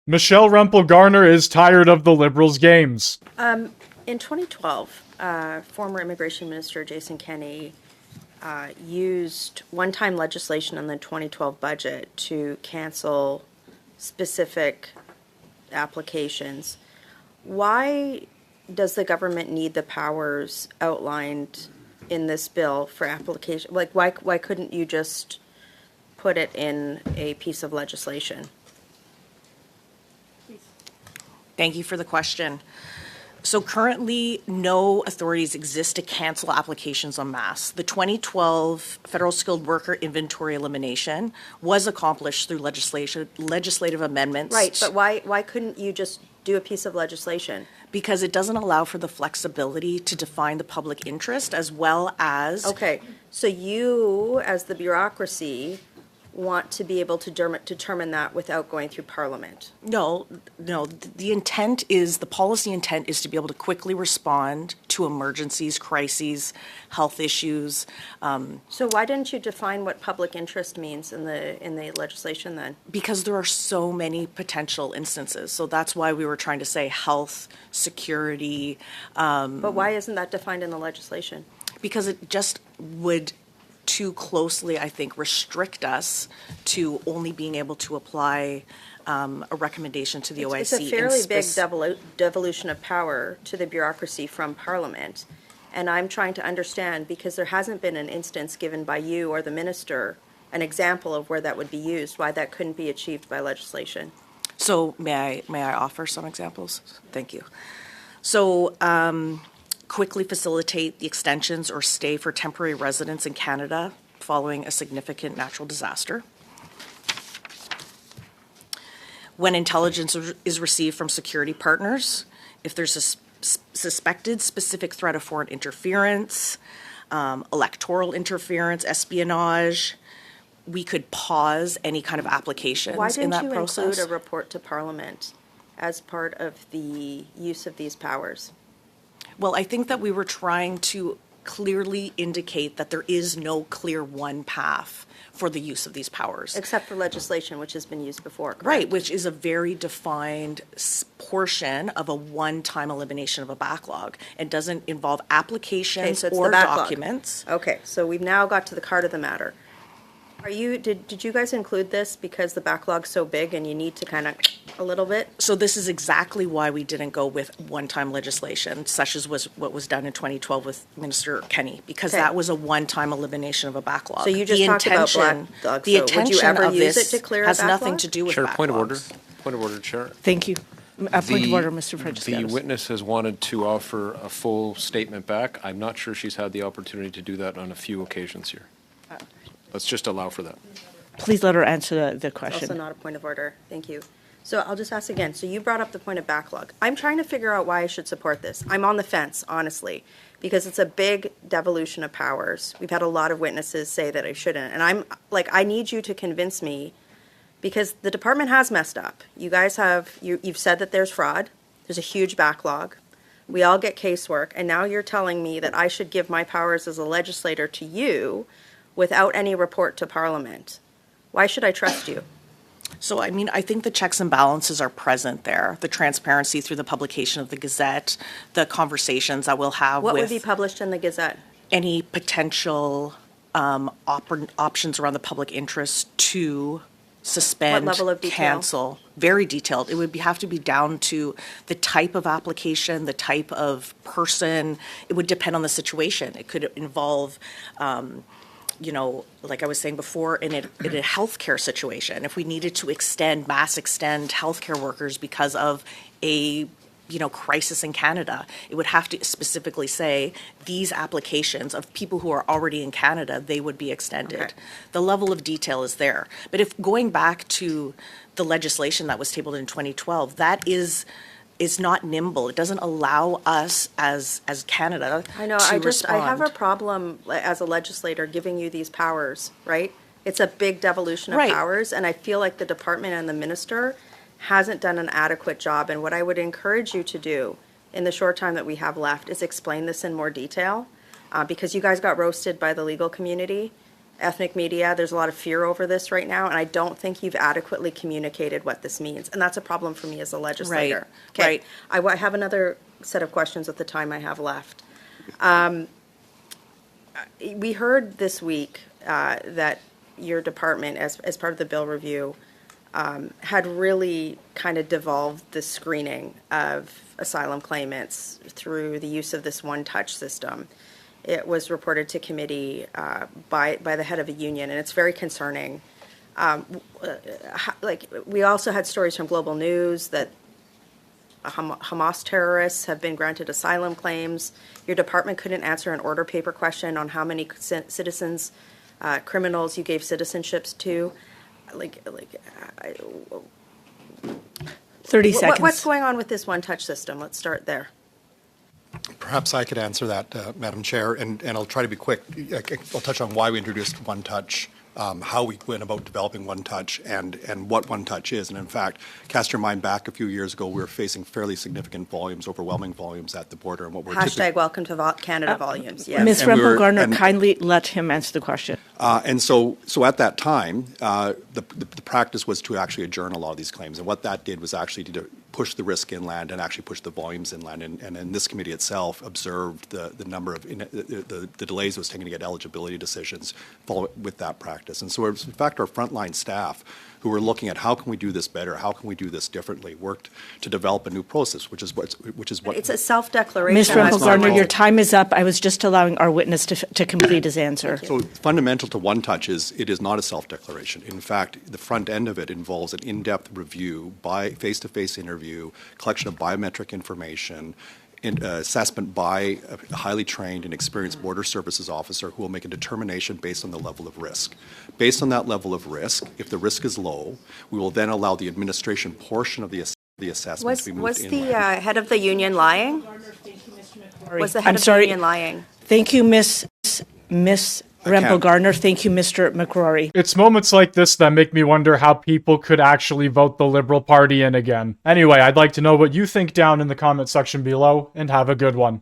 Michelle Rumpel-Garner is tired of the Liberals' games. In 2012, former Immigration Minister Jason Kenney used one-time legislation in the 2012 budget to cancel specific applications. Why does the government need the powers outlined in this bill for application? Like, why couldn't you just put it in a piece of legislation? Thank you for the question. So currently, no authorities exist to cancel applications en masse. The 2012 Federal Skilled Worker Inventory Elimination was accomplished through legislative amendments. Right, but why couldn't you just do a piece of legislation? Because it doesn't allow for the flexibility to define the public interest as well as... Okay, so you, as the bureaucracy, want to be able to determine that without going through Parliament. No, the policy intent is to be able to quickly respond to emergencies, crises, health issues. So why didn't you define what public interest means in the legislation then? Because there are so many potential instances. So that's why we were trying to say health, security. But why isn't that defined in the legislation? Because it just would too closely, I think, restrict us to only being able to apply a recommendation to the OIC. It's a fairly big devolution of power to the bureaucracy from Parliament. And I'm trying to understand, because there hasn't been an instance given by you or the minister, an example of where that would be used, why that couldn't be achieved by legislation. So may I offer some examples? Thank you. So quickly facilitate the extensions or stay for temporary residents in Canada following a significant natural disaster. When intelligence is received from security partners, if there's a suspected specific threat of foreign interference, electoral interference, espionage, we could pause any kind of applications in that process. Why didn't you include a report to Parliament as part of the use of these powers? Well, I think that we were trying to clearly indicate that there is no clear one path for the use of these powers. Except for legislation, which has been used before, correct? Right, which is a very defined portion of a one-time elimination of a backlog. It doesn't involve applications or documents. Okay, so we've now got to the heart of the matter. Did you guys include this because the backlog's so big and you need to kind of a little bit? So this is exactly why we didn't go with one-time legislation, such as was what was done in 2012 with Minister Kenny, because that was a one-time elimination of a backlog. So you just talked about backlog. The intention would you ever of use this it to clear a has backlog? nothing to do with Chair, backlogs. point of order. Point of order, Chair. Thank you. A point of order, Mr. Frederick. The witness has wanted to offer a full statement back. I'm not sure she's had the opportunity to do that on a few occasions here. Let's just allow for that. Please let her answer the question. Also not a point of order. Thank you. So I'll just ask again. So you brought up the point of backlog. I'm trying to figure out why I should support this. I'm on the fence, honestly, because it's a big devolution of powers. We've had a lot of witnesses say that I shouldn't. And I'm like, I need you to convince me, because the department has messed up. You guys have, you've said that there's fraud. There's a huge backlog. We all get casework. And now you're telling me that I should give my powers as a legislator to you without any report to Parliament. Why should I trust you? So, I mean, I think the checks and balances are present there. The transparency through the publication of the Gazette, the conversations that we'll have What with would be published in the Gazette? any potential options around the public interest to suspend, What level of detail? cancel. Very detailed. It would have to be down to the type of application, the type of person. It would depend on the situation. It could involve like I was saying before, in a healthcare situation, if we needed to mass extend healthcare workers because of a crisis in Canada, it would have to specifically say these applications of people who are already in Canada, they would be extended. Okay. The level of detail is there. But if going back to the legislation that was tabled in 2012, that is not nimble. It doesn't allow us as Canada to respond. I have a problem as a legislator giving you these powers, right? It's a big devolution of powers, and I feel like the department and the minister hasn't done an adequate job. And what I would encourage you to do in the short time that we have left is explain this in more detail, because you guys got roasted by the legal community. ethnic media. There's a lot of fear over this right now, and I don't think you've adequately communicated what this means. And that's a problem for me as a legislator. Right. I have another set of questions with the time I have left. We heard this week that your department, as part of the bill review, had really kind of devolved the screening of asylum claimants through the use of this one-touch system. It was reported to committee by the head of a union, and it's very concerning. We also had stories from Global News that Hamas terrorists have been granted asylum claims. Your department couldn't answer an order paper question on how many citizens, criminals you gave citizenships to. 30 seconds. What's going on with this one-touch system? Let's start there. Perhaps I could answer that, Madam Chair, and I'll try to be quick. I'll touch on why we introduced One Touch, how we went about developing One Touch, and what One Touch is. And in fact, cast your mind back a few years ago, we were facing fairly significant volumes, overwhelming volumes at the border. And what we're Hashtag welcome to Canada volumes. Yes. Ms. And we were- Rempel-Garner, and- kindly let him answer the question. And so at that time, the practice was to actually adjourn a lot of these claims. And what that did was actually to push the risk inland and actually push the volumes inland. And this committee itself observed the number of the delays it was taking to get eligibility decisions with that practice. And so it was, in fact, our frontline staff who were looking at how can we do this better, how can we do this differently, worked to develop a new process, which is what It's a self-declaration. Ms. I'm Rempel-Garner, sorry. your time is up. I was just allowing our witness to complete his answer. So fundamental to One Touch is it is not a self-declaration. In fact, the front end of it involves an in-depth review, by face-to-face interview, collection of biometric information, assessment by a highly trained and experienced border services officer who will make a determination based on the level of risk. Based on that level of risk, if the risk is low, we will then allow the administration portion of the assessment to be moved Was inland. the head of the union lying? Was the head I'm of the sorry. union lying? Thank you, Miss Rempel-Garner. Thank you, Mr. McCrory. It's moments like this that make me wonder how people could actually vote the Liberal Party in again. Anyway, I'd like to know what you think down in the comment section below, and have a good one.